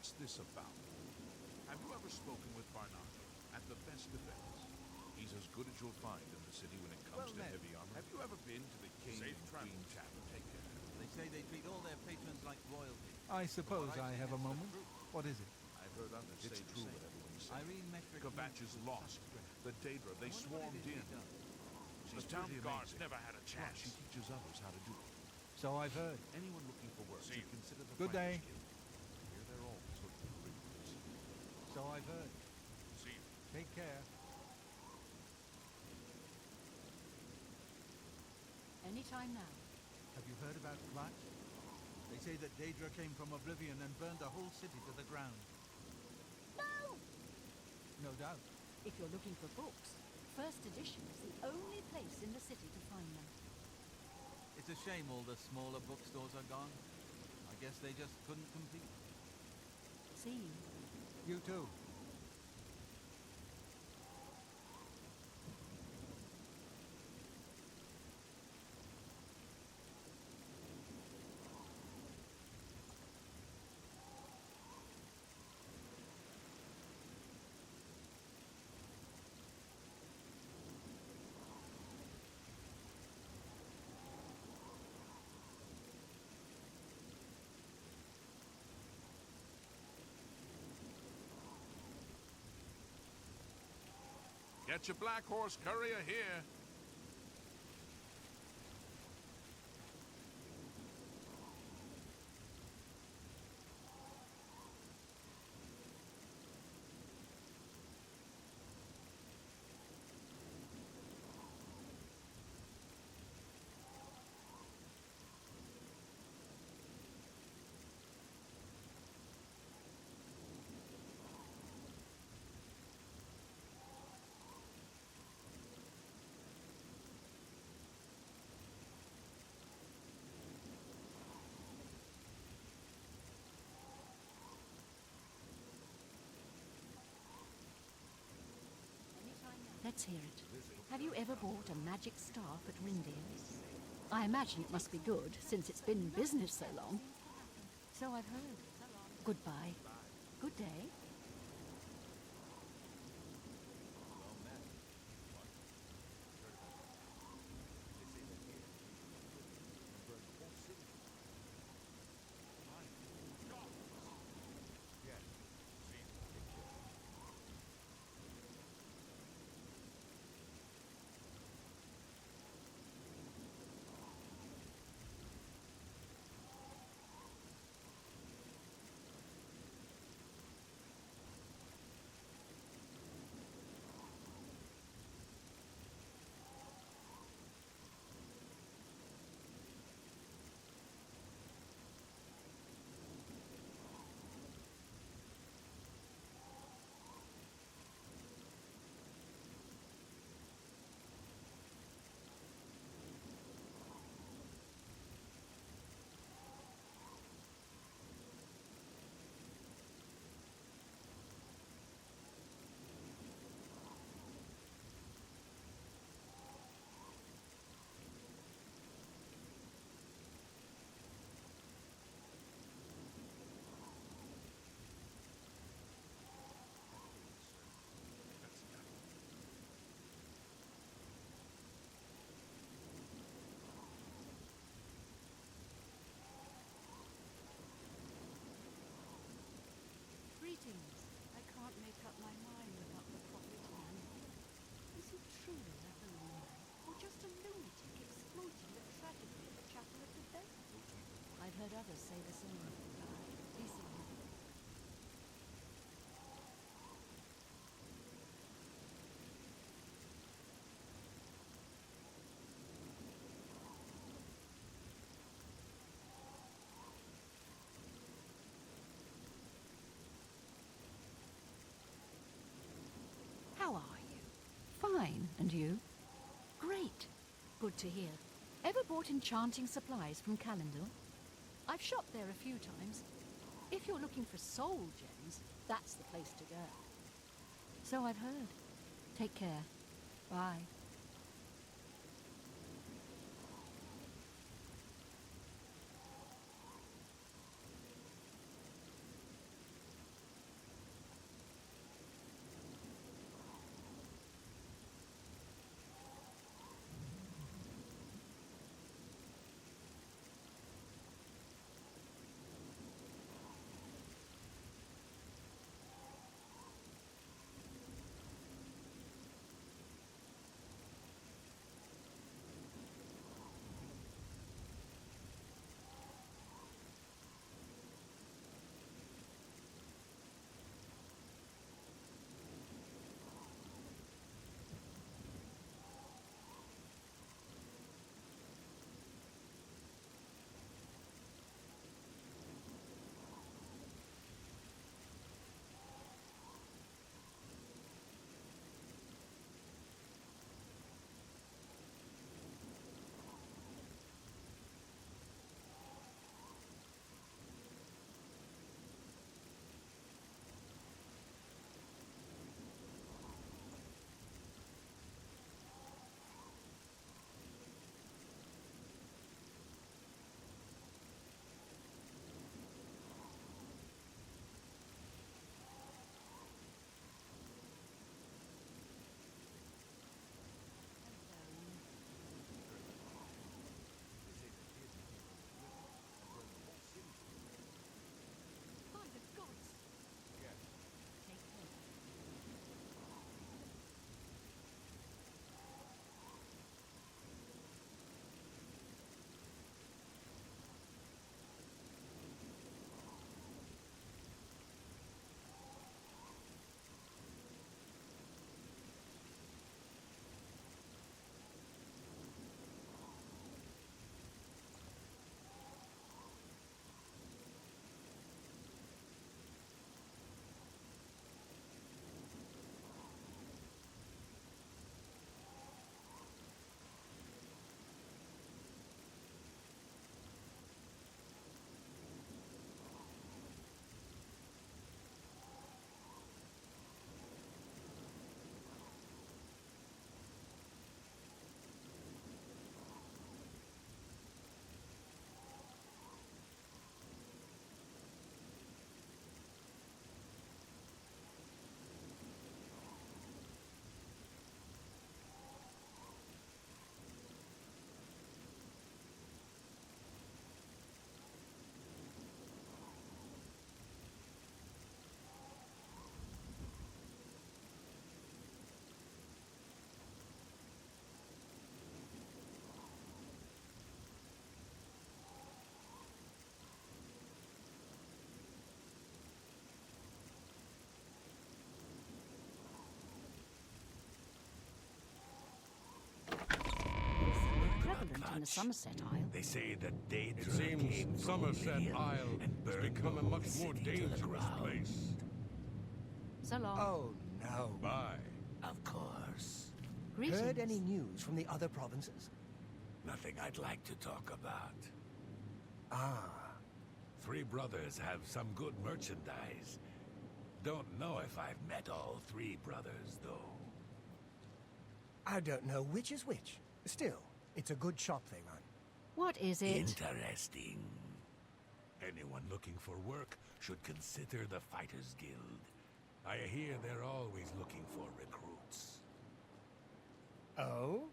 What's this about? Have you ever spoken with Barnato at the festivities? He's as good as you'll find in the city when it comes to heavy armor. Have you ever been to the King and Queen Tavern? Take care. They say they treat all their patrons like royalty. I suppose I have a moment. What is it? I've heard others say the same. What everyone says. Irene Metric Kvatch is lost. The Daedra, they swarmed in. The town guards never had a chance. She teaches others how to do it. So I've heard. Anyone looking for work should consider the Good day. Fighters Guild. Here they're always looking for recruits. So I've heard. See you. Take care. Anytime now. Have you heard about Kvatch? They say that Daedra came from Oblivion and burned the whole city to the ground. No! No doubt. If you're looking for books, First Edition is the only place in the city to find them. It's a shame all the smaller bookstores are gone. I guess they just couldn't compete. See you. You too. Get your black horse courier here. Let's hear it. Have you ever bought a magic staff at Rindir? I imagine it must be good, since it's been in business so long. So I've heard. Goodbye. Good day. Greetings. I can't make up my mind about the prophet man. Is he truly a holy man, or just a lunatic exploiting the tragedy of the Chapel of the Dead? I've heard others say the same. Be seeing. How are you? Fine, and you? Great. Good to hear. Ever bought enchanting supplies from Calendar? I've shopped there a few times. If you're looking for soul gems, that's the place to go. So I've heard. Take care. Bye. the Somerset Isle. They say that Daedra It seems came from Somerset Oblivion Isle and has burned become a the much whole more city to the dangerous ground. place. So long. Oh, no. Bye. Of course. Greetings. Heard any news from the other provinces? Nothing I'd like to talk about. Ah, Three brothers have some good merchandise. Don't know if I've met all three brothers, though. I don't know which is which. Still, it's a good shop they run. What is it? Interesting. Anyone looking for work should consider the Fighters Guild. I hear they're always looking for recruits. Oh?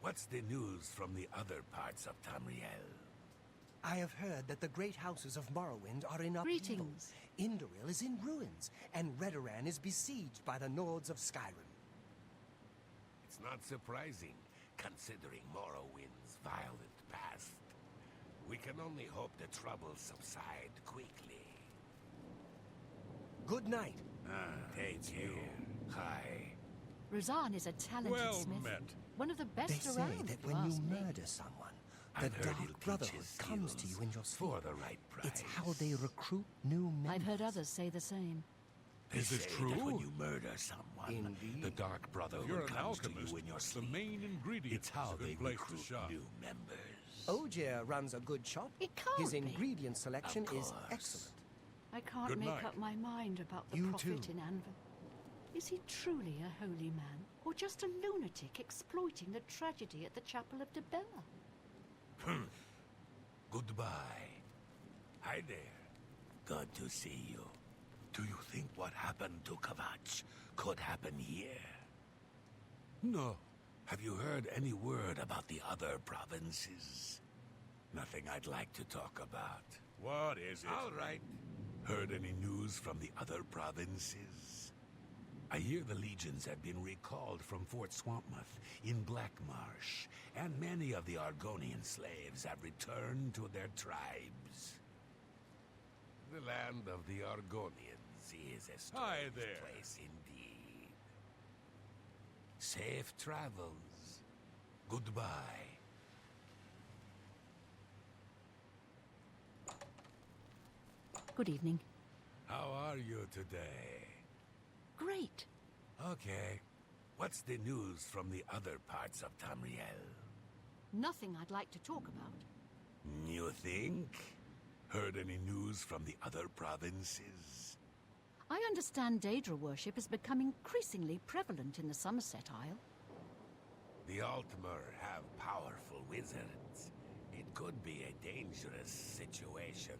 What's the news from the other parts of Tamriel? I have heard that the great houses of Morrowind are in upheaval. Greetings. Indoril is in ruins, and Redoran is besieged by the Nords of Skyrim. It's not surprising, considering Morrowind's violent past. We can only hope the troubles subside quickly. Good night. Take care. Hi. Rozan is a talented Well smith. met. One of the They best say around. that if when you ask me. murder someone, the I've heard he'll Dark teach Brotherhood his comes to you skills in your sleep. for the right price. It's how they recruit new members. I've heard others say the same. They Is this say true? that when you murder someone, Indeed. the Dark Brotherhood You're an comes to alchemist. you in your The sleep. main ingredient It's how is a good they place to recruit shop. new members. Ogier runs a good shop. It can't His be. ingredient selection Of is course. excellent. I can't Good make night. up my mind about the You prophet too. in Anvil. Is he truly a holy man, or just a lunatic exploiting the tragedy at the Chapel of Debella? Goodbye. Hi there. Good to see you. Do you think what happened to Kavach could happen here? No. Have you heard any word about the other provinces? Nothing I'd like to talk about. What is it? All right. Heard any news from the other provinces? I hear the legions have been recalled from Fort Swampmouth in Black Marsh, and many of the Argonian slaves have returned to their tribes. The land of the Argonians is a Hi strange there. place indeed. Safe travels. Goodbye. Good evening. How are you today? Great. Okay. What's the news from the other parts of Tamriel? Nothing I'd like to talk about. You think? Heard any news from the other provinces? I understand Daedra worship is becoming increasingly prevalent in the Somerset Isle. The Altmer have powerful wizards. It could be a dangerous situation.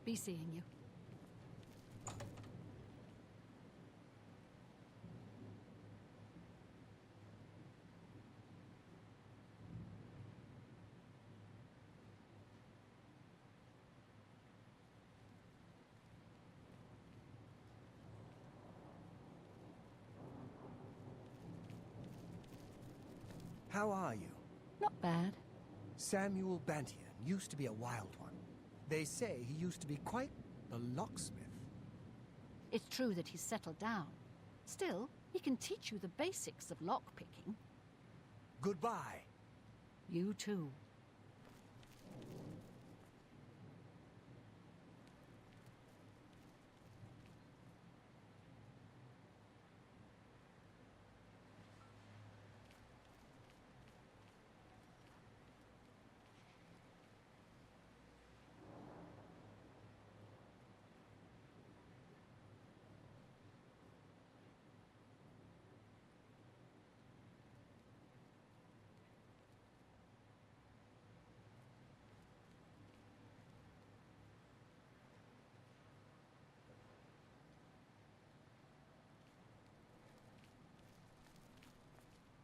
Be seeing you. How are you? Not bad. Samuel Bantian used to be a wild one. They say he used to be quite the locksmith. It's true that he's settled down. Still, he can teach you the basics of lockpicking. Goodbye. You too.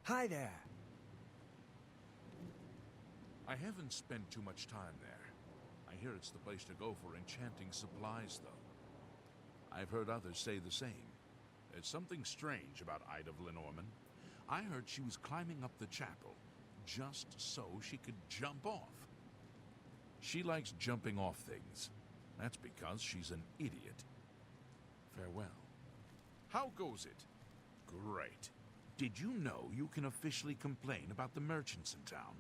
Hi there. I haven't spent too much time there. I hear it's the place to go for enchanting supplies, though. I've heard others say the same. There's something strange about Ida of Lenormand. I heard she was climbing up the chapel just so she could jump off. She likes jumping off things. That's because she's an idiot. Farewell. How goes it? Great. Did you know you can officially complain about the merchants in town?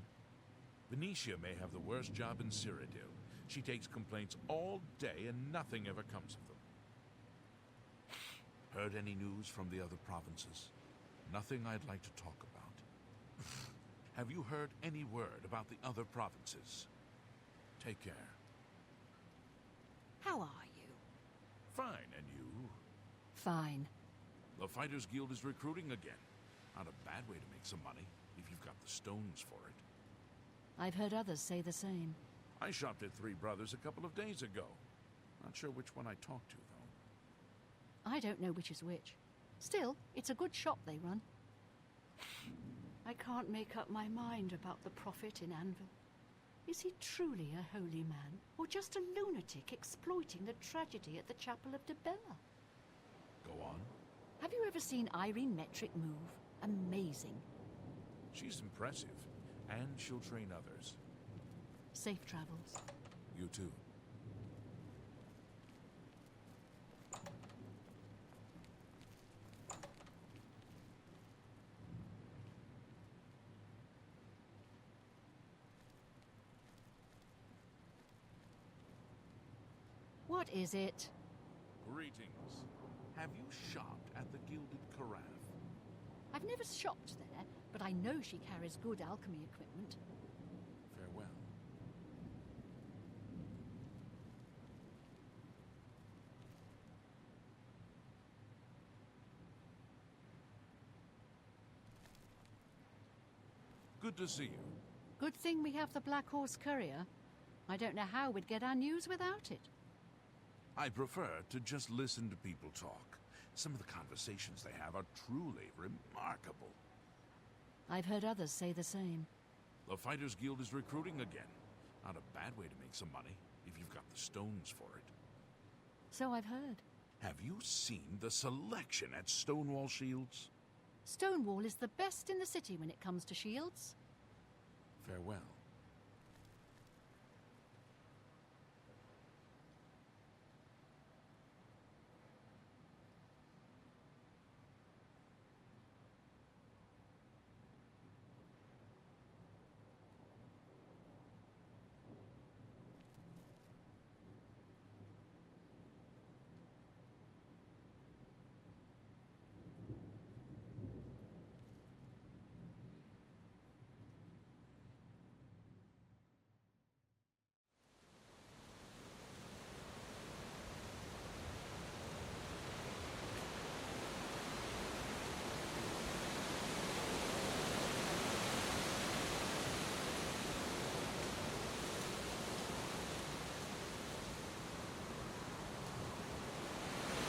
Venetia may have the worst job in Cyrodil. She takes complaints all day and nothing ever comes of them. Heard any news from the other provinces? Nothing I'd like to talk about. Have you heard any word about the other provinces? Take care. How are you? Fine, and you? Fine. The Fighters Guild is recruiting again. Not a bad way to make some money, if you've got the stones for it. I've heard others say the same. I shopped at Three Brothers a couple of days ago. Not sure which one I talked to, though. I don't know which is which. Still, it's a good shop they run. I can't make up my mind about the prophet in Anvil. Is he truly a holy man, or just a lunatic exploiting the tragedy at the Chapel of Debella? Go on. Have you ever seen Irene Metric move? Amazing. She's impressive, and she'll train others. Safe travels. You too. What is it? Greetings. Have you shopped at the Gilded Carafe? I've never shopped there, but I know she carries good alchemy equipment. Farewell. Good to see you. Good thing we have the Black Horse Courier. I don't know how we'd get our news without it. I prefer to just listen to people talk. Some of the conversations they have are truly remarkable. I've heard others say the same. The Fighters Guild is recruiting again. Not a bad way to make some money, if you've got the stones for it. So I've heard. Have you seen the selection at Stonewall Shields? Stonewall is the best in the city when it comes to shields. Farewell.